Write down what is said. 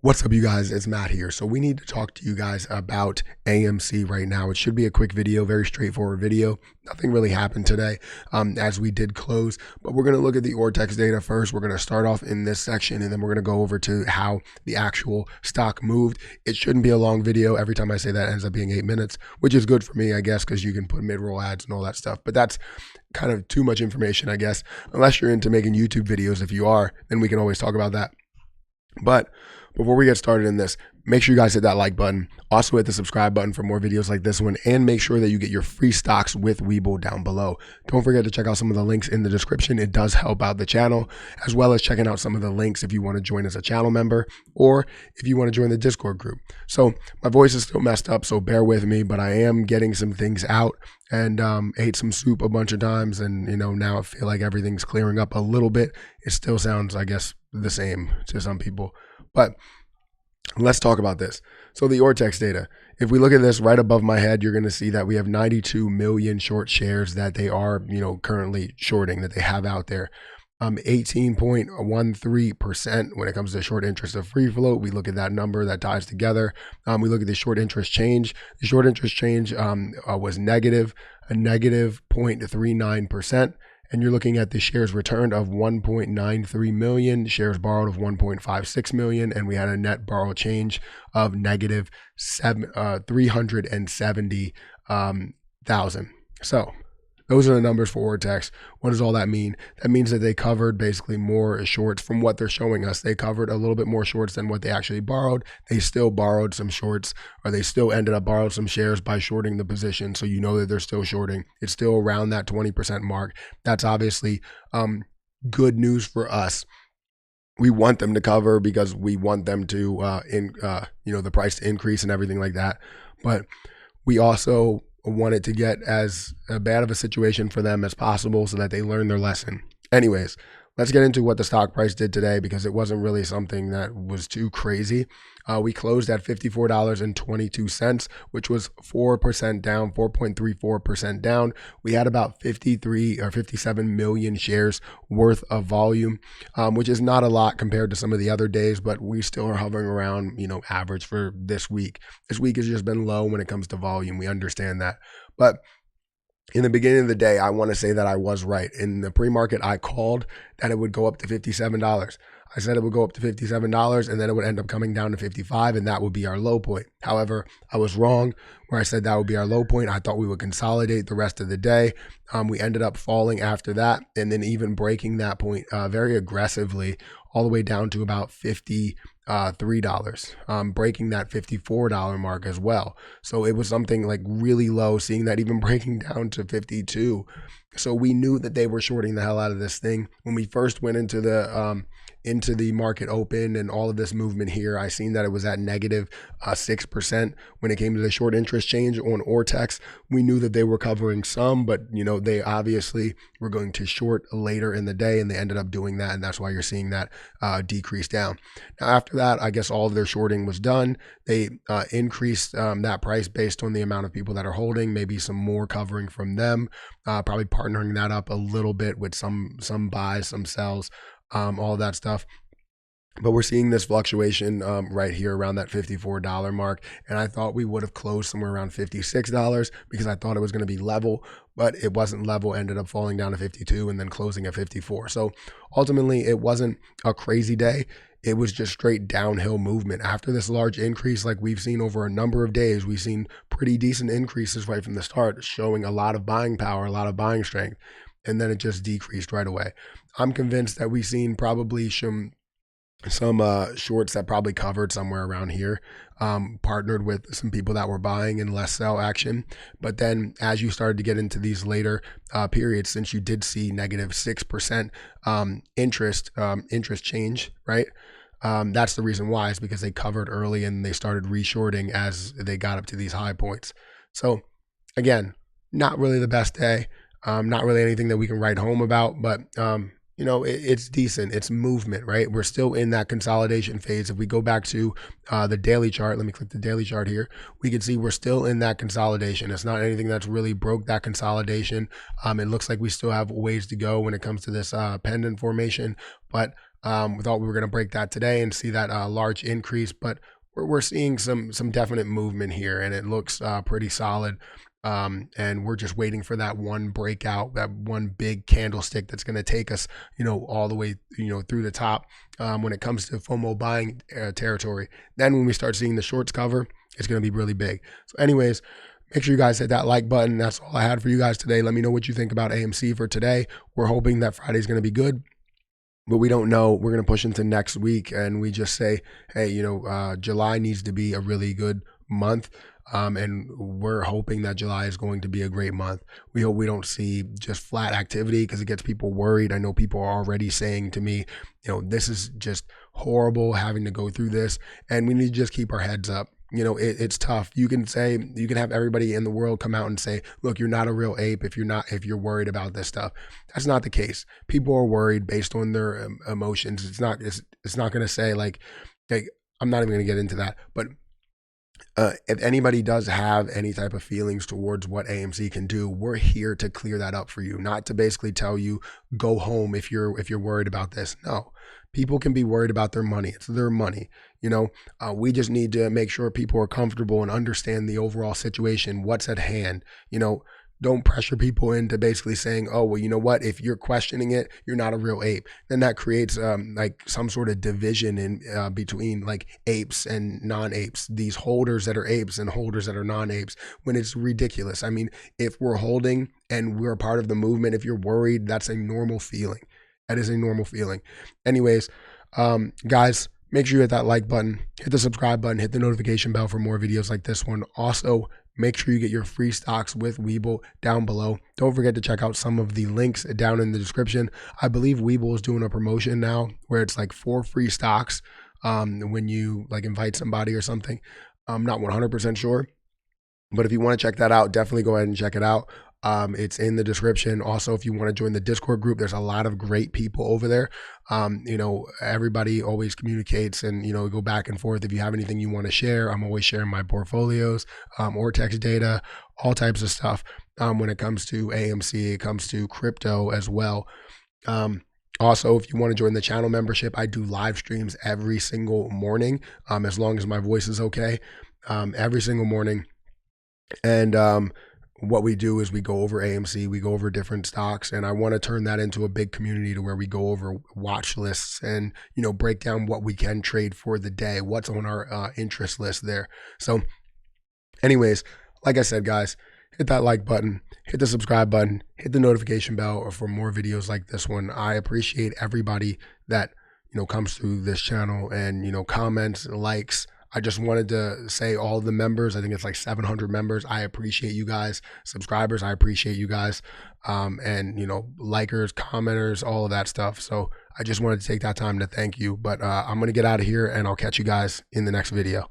What's up, you guys? It's Matt here. So we need to talk to you guys about AMC right now. It should be a quick video, very straightforward video. Nothing really happened today as we did close, but we're going to look at the Ortex data first. We're going to start off in this section, and then we're going to go over to how the actual stock moved. It shouldn't be a long video. Every time I say that, it ends up being 8 minutes, which is good for me, I guess, because you can put mid-roll ads and all that stuff. But that's kind of too much information, I guess, unless you're into making YouTube videos. If you are, then we can always talk about that. But before we get started in this, make sure you guys hit that like button. Also hit the subscribe button for more videos like this one, and make sure that you get your free stocks with Webull down below. Don't forget to check out some of the links in the description. It does help out the channel, as well as checking out some of the links if you want to join as a channel member or if you want to join the Discord group. So my voice is still messed up, so bear with me, but I am getting some things out and ate some soup a bunch of times, and now I feel like everything's clearing up a little bit. It still sounds, I guess, the same to some people, but let's talk about this. So the Ortex data, if we look at this right above my head, you're going to see that we have 92 million short shares that they are, currently shorting, that they have out there. 18.13% when it comes to short interest of free float. We look at that number that ties together. We look at the short interest change. The short interest change was negative, a negative 0.39%. And you're looking at the shares returned of 1.93 million, shares borrowed of 1.56 million, and we had a net borrow change of negative 370,000. So those are the numbers for Ortex. What does all that mean? That means that they covered basically more shorts from what they're showing us. They covered a little bit more shorts than what they actually borrowed. They still borrowed some shorts, or they still ended up borrowing some shares by shorting the position. So you know that they're still shorting. It's still around that 20% mark. That's obviously good news for us. We want them to cover because we want them to, the price to increase and everything like that. But we also wanted to get as bad of a situation for them as possible so that they learn their lesson. Anyways, let's get into what the stock price did today, because it wasn't really something that was too crazy. We closed at $54.22, which was 4% down, 4.34% down. We had about 53 or 57 million shares worth of volume, which is not a lot compared to some of the other days, but we still are hovering around, average for this week. This week has just been low when it comes to volume. We understand that. But in the beginning of the day, I want to say that I was right. In the pre-market, I called that it would go up to $57. I said it would go up to $57, and then it would end up coming down to $55, and that would be our low point. However, I was wrong where I said that would be our low point. I thought we would consolidate the rest of the day. We ended up falling after that, and then even breaking that point very aggressively all the way down to about $53, breaking that $54 mark as well. So it was something like really low, seeing that even breaking down to 52. So we knew that they were shorting the hell out of this thing. When we first went into the market open and all of this movement here, I seen that it was at negative 6% when it came to the short interest change on Ortex. We knew that they were covering some, but they obviously were going to short later in the day, and they ended up doing that, and that's why you're seeing that decrease down. Now after that, I guess all of their shorting was done. They increased that price based on the amount of people that are holding, maybe some more covering from them, probably partnering that up a little bit with some buys, some sells, all that stuff. But we're seeing this fluctuation right here around that $54 mark. And I thought we would have closed somewhere around $56 because I thought it was going to be level, but it wasn't level, ended up falling down to 52 and then closing at 54. So ultimately it wasn't a crazy day. It was just straight downhill movement. After this large increase, like we've seen over a number of days, we've seen pretty decent increases right from the start, showing a lot of buying power, a lot of buying strength. And then it just decreased right away. I'm convinced that we've seen probably some shorts that probably covered somewhere around here, partnered with some people that were buying in less sell action. But then as you started to get into these later periods, since you did see negative 6% interest change, right? That's the reason why, is because they covered early and they started reshorting as they got up to these high points. So again, not really the best day. Not really anything that we can write home about, but it's decent. It's movement, right? We're still in that consolidation phase. If we go back to the daily chart, let me click the daily chart here. We can see we're still in that consolidation. It's not anything that's really broke that consolidation. It looks like we still have ways to go when it comes to this pendant formation, but We thought we were going to break that today and see that large increase, but we're seeing some definite movement here, and it looks pretty solid. And we're just waiting for that one breakout, that one big candlestick that's going to take us, all the way, through the top. When it comes to FOMO buying territory, then when we start seeing the shorts cover, it's going to be really big. So anyways, make sure you guys hit that like button. That's all I had for you guys today. Let me know what you think about AMC for today. We're hoping that Friday's going to be good, but we don't know. We're going to push into next week, and we just say, hey, July needs to be a really good month. And we're hoping that July is going to be a great month. We hope we don't see just flat activity, because it gets people worried. I know people are already saying to me, this is just horrible having to go through this, and we need to just keep our heads up. It's tough. You can have everybody in the world come out and say, look, you're not a real ape if you're worried about this stuff. That's not the case. People are worried based on their emotions. It's not going to say like, I'm not even going to get into that, but if anybody does have any type of feelings towards what AMC can do, we're here to clear that up for you, not to basically tell you go home if you're worried about this. No, people can be worried about their money. It's their money. We just need to make sure people are comfortable and understand the overall situation, what's at hand. Don't pressure people into basically saying, oh, well, you know what? If you're questioning it, you're not a real ape. Then that creates like some sort of division in between like apes and non-apes, these holders that are apes and holders that are non-apes, when it's ridiculous. I mean, if we're holding and we're a part of the movement, if you're worried, that's a normal feeling. That is a normal feeling. Anyways, guys, make sure you hit that like button, hit the subscribe button, hit the notification bell for more videos like this one. Also, make sure you get your free stocks with Webull down below. Don't forget to check out some of the links down in the description. I believe Webull is doing a promotion now where it's like 4 free stocks when you like invite somebody or something. I'm not 100% sure, but if you want to check that out, definitely go ahead and check it out. It's in the description. Also, if you want to join the Discord group, there's a lot of great people over there. Everybody always communicates and, go back and forth. If you have anything you want to share, I'm always sharing my portfolios, or text data, all types of stuff. When it comes to AMC, it comes to crypto as well. Also, if you want to join the channel membership, I do live streams every single morning, as long as my voice is okay, every single morning. And, what we do is we go over AMC, we go over different stocks, and I want to turn that into a big community to where we go over watch lists and, break down what we can trade for the day, what's on our interest list there. So anyways, like I said, guys, hit that like button, hit the subscribe button, hit the notification bell for more videos like this one. I appreciate everybody that, comes through this channel and, comments, likes. I just wanted to say all the members, I think it's like 700 members. I appreciate you guys. Subscribers, I appreciate you guys. And, likers, commenters, all of that stuff. So I just wanted to take that time to thank you. But I'm going to get out of here, and I'll catch you guys in the next video.